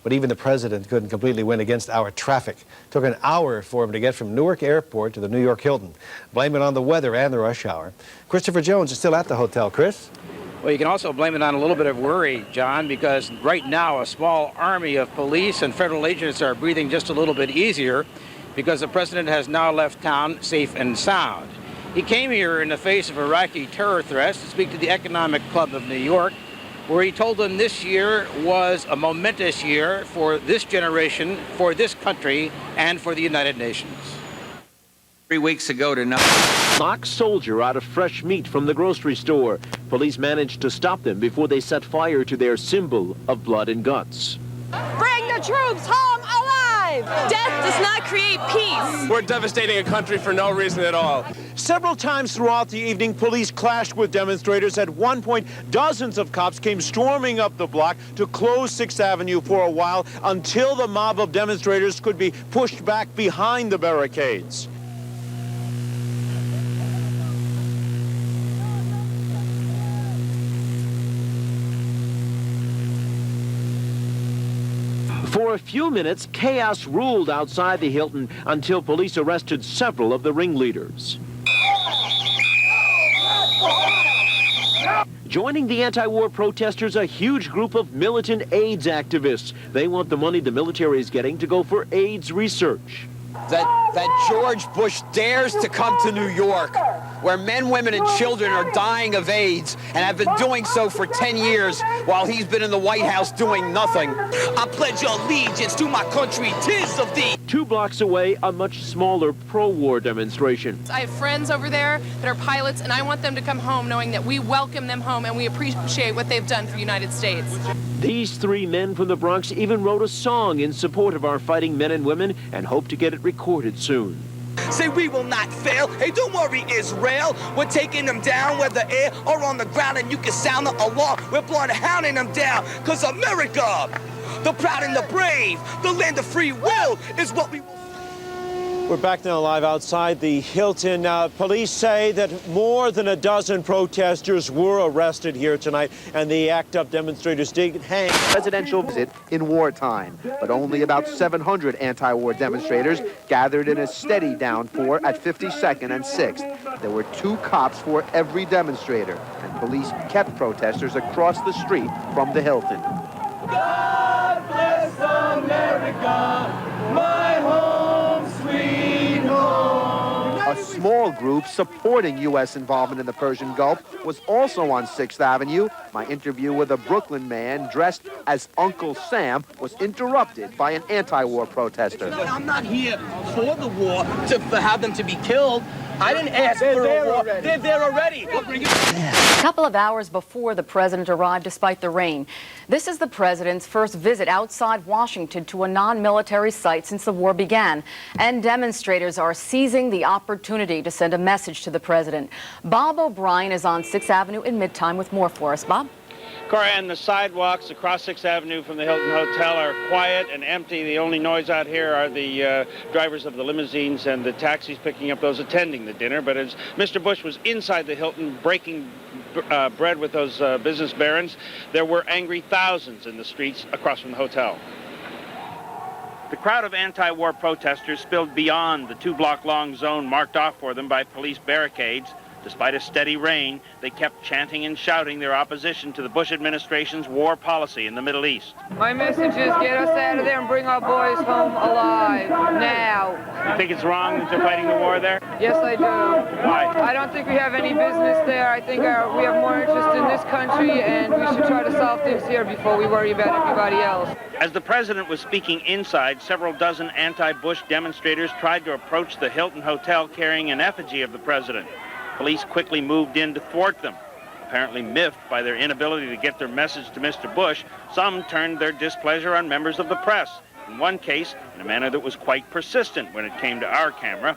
but even the president couldn't completely win against our traffic. Took an hour for him to get from Newark Airport to the New York Hilton. Blame it on the weather and the rush hour. Christopher Jones is still at the hotel. Chris? Well, you can also blame it on a little bit of worry, John, because right now a small army of police and federal agents are breathing just a little bit easier because the president has now left town safe and sound. He came here in the face of Iraqi terror threats to speak to the Economic Club of New York, where he told them this year was a momentous year for this generation, for this country, and for the United Nations. 3 weeks ago tonight. Knocked soldier out of fresh meat from the grocery store. Police managed to stop them before they set fire to their symbol of blood and guts. Bring the troops home alive! Death does not create peace. We're devastating a country for no reason at all. Several times throughout the evening, police clashed with demonstrators. At one point, dozens of cops came storming up the block to close 6th Avenue for a while until the mob of demonstrators could be pushed back behind the barricades. For a few minutes, chaos ruled outside the Hilton until police arrested several of the ringleaders. Joining the anti-war protesters, a huge group of militant AIDS activists. They want the money the military is getting to go for AIDS research. That George Bush dares to come to New York, where men, women, and children are dying of AIDS and have been doing so for 10 years while he's been in the White House doing nothing. I pledge allegiance to my country, 'tis of thee. 2 blocks away, a much smaller pro-war demonstration. I have friends over there that are pilots, and I want them to come home knowing that we welcome them home and we appreciate what they've done for the United States. These 3 men from the Bronx even wrote a song in support of our fighting men and women and hope to get it recorded soon. Say we will not fail. Hey, don't worry, Israel. We're taking them down, whether air or on the ground, and you can sound the alarm. We're blood hounding them down, because America, the proud and the brave, the land of free will, is what we will. We're back now live outside the Hilton. Police say that more than a dozen protesters were arrested here tonight, and the ACT UP demonstrators did hang. Presidential visit in wartime, but only about 700 anti-war demonstrators gathered in a steady downpour at 52nd and 6th. There were 2 cops for every demonstrator, and police kept protesters across the street from the Hilton. God bless America, my home, sweet home. A small group supporting U.S. involvement in the Persian Gulf was also on 6th Avenue. My interview with a Brooklyn man dressed as Uncle Sam was interrupted by an anti-war protester. I'm not here for the war, to have them to be killed. I didn't ask for a war. They're there already. We'll bring it. A couple of hours before the president arrived despite the rain. This is the president's first visit outside Washington to a non-military site since the war began. And demonstrators are seizing the opportunity to send a message to the president. Bob O'Brien is on 6th Avenue in Midtime with more for us. Bob? Cora, and the sidewalks across 6th Avenue from the Hilton Hotel are quiet and empty. The only noise out here are the drivers of the limousines and the taxis picking up those attending the dinner. But as Mr. Bush was inside the Hilton breaking bread with those business barons, there were angry thousands in the streets across from the hotel. The crowd of anti-war protesters spilled beyond the 2-block-long zone marked off for them by police barricades. Despite a steady rain, they kept chanting and shouting their opposition to the Bush administration's war policy in the Middle East. My message is get us out of there and bring our boys home alive, now. You think it's wrong that they're fighting the war there? Yes, I do. Why? I don't think we have any business there. I think we have more interest in this country, and we should try to solve things here before we worry about everybody else. As the president was speaking inside, several dozen anti-Bush demonstrators tried to approach the Hilton Hotel carrying an effigy of the president. Police quickly moved in to thwart them. Apparently miffed by their inability to get their message to Mr. Bush, some turned their displeasure on members of the press. In one case, in a manner that was quite persistent when it came to our camera.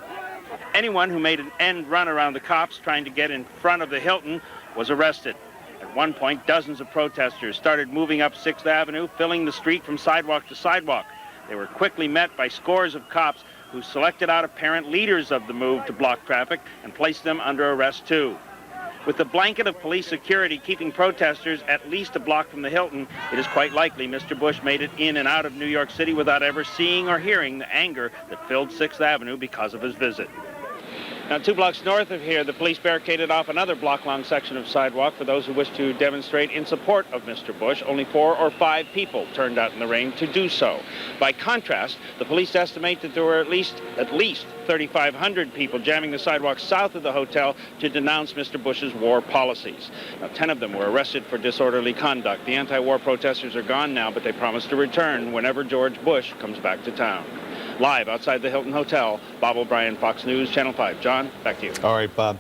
Anyone who made an end run around the cops trying to get in front of the Hilton was arrested. At one point, dozens of protesters started moving up 6th Avenue, filling the street from sidewalk to sidewalk. They were quickly met by scores of cops who selected out apparent leaders of the move to block traffic and placed them under arrest too. With the blanket of police security keeping protesters at least a block from the Hilton, it is quite likely Mr. Bush made it in and out of New York City without ever seeing or hearing the anger that filled 6th Avenue because of his visit. Now, 2 blocks north of here, the police barricaded off another block-long section of sidewalk for those who wish to demonstrate in support of Mr. Bush. Only 4 or 5 people turned out in the rain to do so. By contrast, the police estimate that there were at least 3,500 people jamming the sidewalk south of the hotel to denounce Mr. Bush's war policies. Now, 10 of them were arrested for disorderly conduct. The anti-war protesters are gone now, but they promise to return whenever George Bush comes back to town. Live outside the Hilton Hotel, Bob O'Brien, Fox News, Channel 5. John, back to you. All right, Bob.